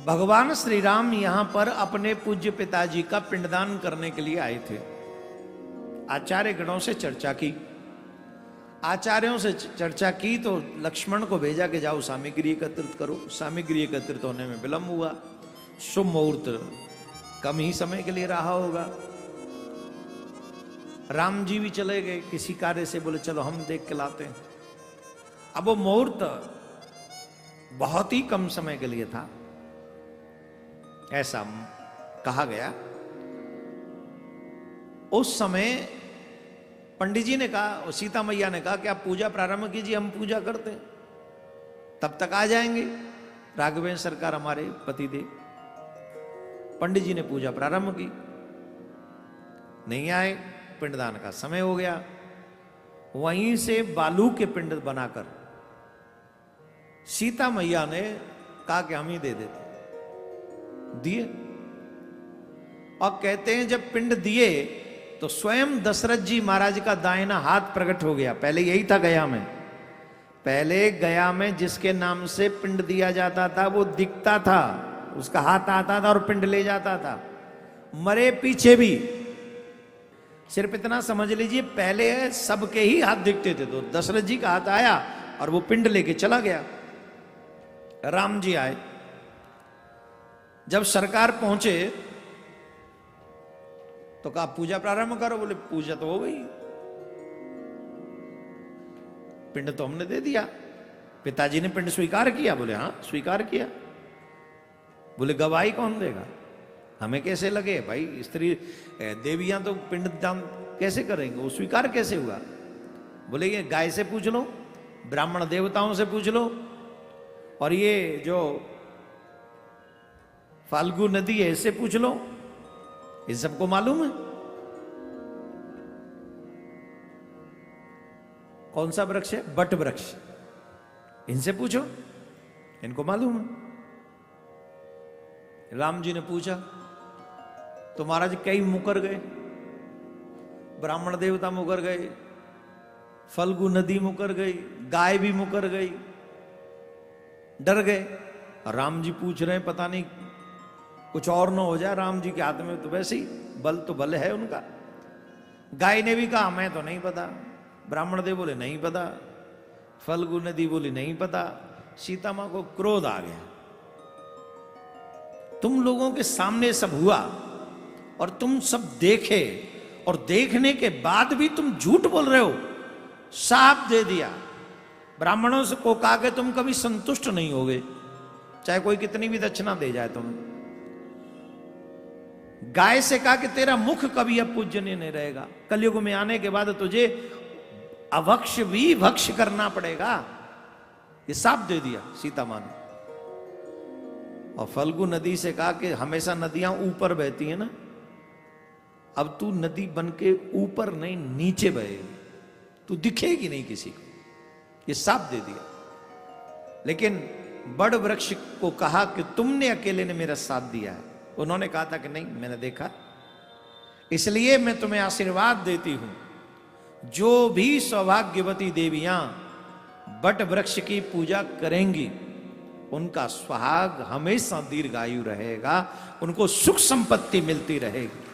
भगवान श्री राम यहां पर अपने पूज्य पिताजी का पिंडदान करने के लिए आए थे। आचार्य गणों से चर्चा की, आचार्यों से चर्चा की तो लक्ष्मण को भेजा कि जाओ सामग्री एकत्रित करो। सामग्री एकत्रित होने में विलंब हुआ, शुभ मुहूर्त कम ही समय के लिए रहा होगा। राम जी भी चले गए किसी कार्य से, बोले चलो हम देख के लाते हैं। अब वो मुहूर्त बहुत ही कम समय के लिए था, ऐसा कहा गया। उस समय पंडित जी ने कहा और सीता मैया ने कहा कि आप पूजा प्रारंभ कीजिए, हम पूजा करते हैं, तब तक आ जाएंगे राघवेंद्र सरकार हमारे पतिदेव। पंडित जी ने पूजा प्रारंभ की, नहीं आए, पिंडदान का समय हो गया। वहीं से बालू के पिंड बनाकर सीता मैया ने कहा कि हम ही दे देते, दिए। और कहते हैं जब पिंड दिए तो स्वयं दशरथ जी महाराज का दाहिना हाथ प्रकट हो गया। पहले यही था गया में, पहले गया में जिसके नाम से पिंड दिया जाता था वो दिखता था, उसका हाथ आता था और पिंड ले जाता था, मरे पीछे भी। सिर्फ इतना समझ लीजिए, पहले सबके ही हाथ दिखते थे, तो दशरथ जी का हाथ आया और वो पिंड लेके चला गया। राम जी आए, जब सरकार पहुंचे तो कहा पूजा प्रारंभ करो। बोले पूजा तो हो गई, पिंड तो हमने दे दिया। पिताजी ने पिंड स्वीकार किया। बोले हाँ स्वीकार किया। बोले गवाही कौन देगा, हमें कैसे लगे भाई, स्त्री देवियां तो पिंड दान कैसे करेंगे, वो स्वीकार कैसे हुआ। बोले ये गाय से पूछ लो, ब्राह्मण देवताओं से पूछ लो, और ये जो फाल्गु नदी है इससे पूछ लो, इन सबको मालूम है। कौन सा वृक्ष है, बट वृक्ष, इनसे पूछो, इनको मालूम है। राम जी ने पूछा तो महाराज कई मुकर गए, ब्राह्मण देवता मुकर गए, फल्गु नदी मुकर गई, गाय भी मुकर गई, डर गए। और राम जी पूछ रहे हैं, पता नहीं कुछ और न हो जाए, राम जी के हाथ में तो वैसे ही बल तो बल है उनका। गाय ने भी कहा मैं तो नहीं पता, ब्राह्मण देव बोले नहीं पता, फल्गु नदी बोली नहीं पता। सीता मां को क्रोध आ गया, तुम लोगों के सामने सब हुआ और तुम सब देखे, और देखने के बाद भी तुम झूठ बोल रहे हो। साफ दे दिया, ब्राह्मणों से को कहा कि तुम कभी संतुष्ट नहीं होगे, चाहे कोई कितनी भी दक्षिणा दे जाए तुम्हें। गाय से कहा कि तेरा मुख कभी अब पूजनीय नहीं रहेगा, कलयुग में आने के बाद तुझे अभक्ष भी भक्ष करना पड़ेगा। ये साफ दे दिया सीता मां ने। और फल्गु नदी से कहा कि हमेशा नदियां ऊपर बहती है ना, अब तू नदी बन के ऊपर नहीं नीचे बहेगी, तू दिखेगी नहीं किसी को, ये साफ दे दिया। लेकिन बड़ वृक्ष को कहा कि तुमने अकेले ने मेरा साथ दिया है, उन्होंने कहा था कि नहीं मैंने देखा, इसलिए मैं तुम्हें आशीर्वाद देती हूं, जो भी सौभाग्यवती देवियां बट वृक्ष की पूजा करेंगी उनका सुहाग हमेशा दीर्घायु रहेगा, उनको सुख संपत्ति मिलती रहेगी।